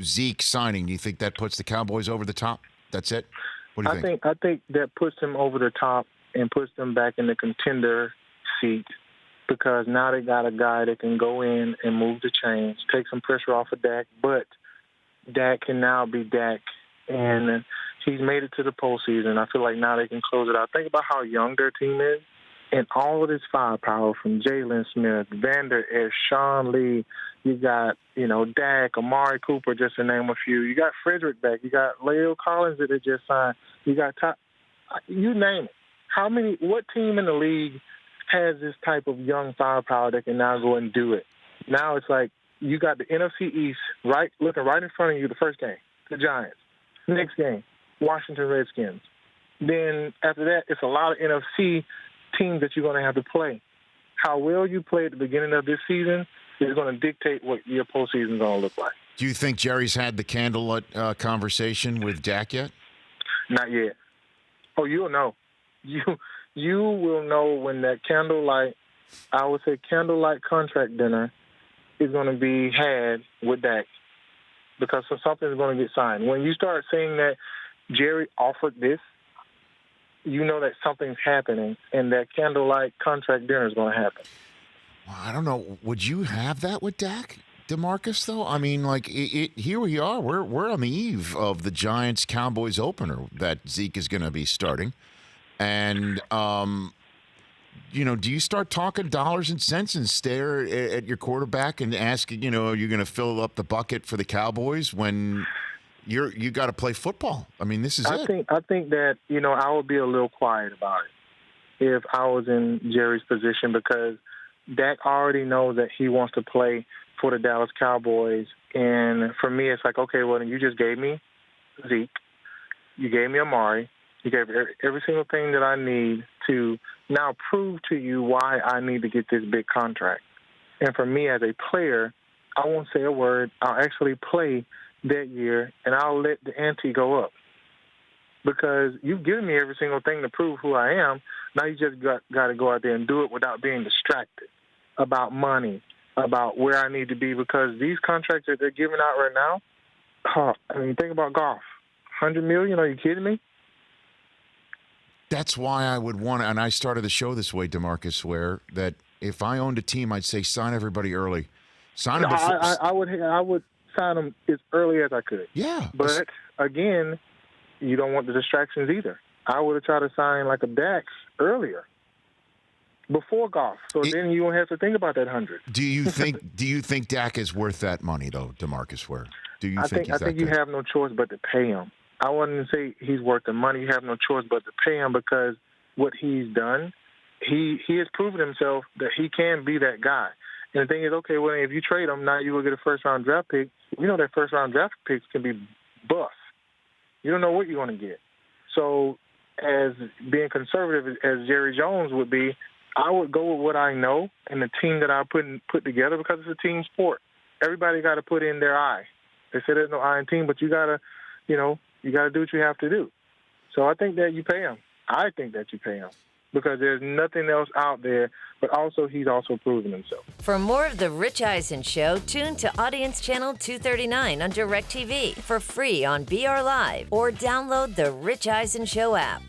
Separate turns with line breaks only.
Zeke signing, do you think that puts the Cowboys over the top? That's it? What do you think?
I think that puts them over the top and puts them back in the contender seat because now they got a guy that can go in and move the chains, take some pressure off of Dak, but Dak can now be Dak, and he's made it to the postseason. I feel like now they can close it out. Think about how young their team is, and all of this firepower from Jalen Smith, Vander Esch, Sean Lee, you got, Dak, Amari Cooper, just to name a few. You got Frederick back. You got Leo Collins that they just signed. You got you name it. What team in the league has this type of young firepower that can now go and do it? Now it's like you got the NFC East looking right in front of you the first game, the Giants. Next game, Washington Redskins. Then after that, it's a lot of NFC teams that you're going to have to play. How well you play at the beginning of this season is going to dictate what your postseason is going to look like.
Do you think Jerry's had the candlelight conversation with Dak yet?
Not yet. Oh, you'll know. You will know when that candlelight contract dinner is going to be had with Dak because something's going to get signed. When you start saying that Jerry offered this, you know that something's happening, and that candlelight contract dinner is going to happen.
Well, I don't know. Would you have that with Dak, DeMarcus, though? I mean, here we are. We're on the eve of the Giants-Cowboys opener that Zeke is going to be starting. And, do you start talking dollars and cents and stare at your quarterback and ask, are you going to fill up the bucket for the Cowboys when you got to play football? I mean, this is it.
I think that, I would be a little quiet about it if I was in Jerry's position because Dak already knows that he wants to play for the Dallas Cowboys. And for me, it's like, okay, well, then you just gave me Zeke. You gave me Amari. You gave every single thing that I need to now prove to you why I need to get this big contract. And for me as a player, I won't say a word. I'll actually play that year, and I'll let the ante go up. Because you've given me every single thing to prove who I am. Now you just got to go out there and do it without being distracted about money, about where I need to be. Because these contracts that they're giving out right now, think about golf. $100 million, are you kidding me?
That's why I would want to, and I started the show this way, DeMarcus, where that if I owned a team, I'd say sign everybody early. Sign them before.
I would sign them as early as I could.
Yeah.
But, again, you don't want the distractions either. I would have tried to sign like a Dak earlier, before golf. So then you won't have to think about that 100.
Do you think Dak is worth that money, though, DeMarcus Ware? I think
you have no choice but to pay him. I wouldn't say he's worth the money. You have no choice but to pay him because what he's done, he has proven himself that he can be that guy. And the thing is, okay, well, if you trade him, now you will get a first-round draft pick. You know that first-round draft picks can be bust. You don't know what you're going to get. So as being conservative as Jerry Jones would be, I would go with what I know and the team that I put together because it's a team sport. Everybody got to put in their eye. They say there's no I in team, but you got to, you got to do what you have to do. So I think that you pay him. I think that you pay him because there's nothing else out there, but also he's also proven himself.
For more of The Rich Eisen Show, tune to Audience Channel 239 on DirecTV for free on BR Live or download the Rich Eisen Show app.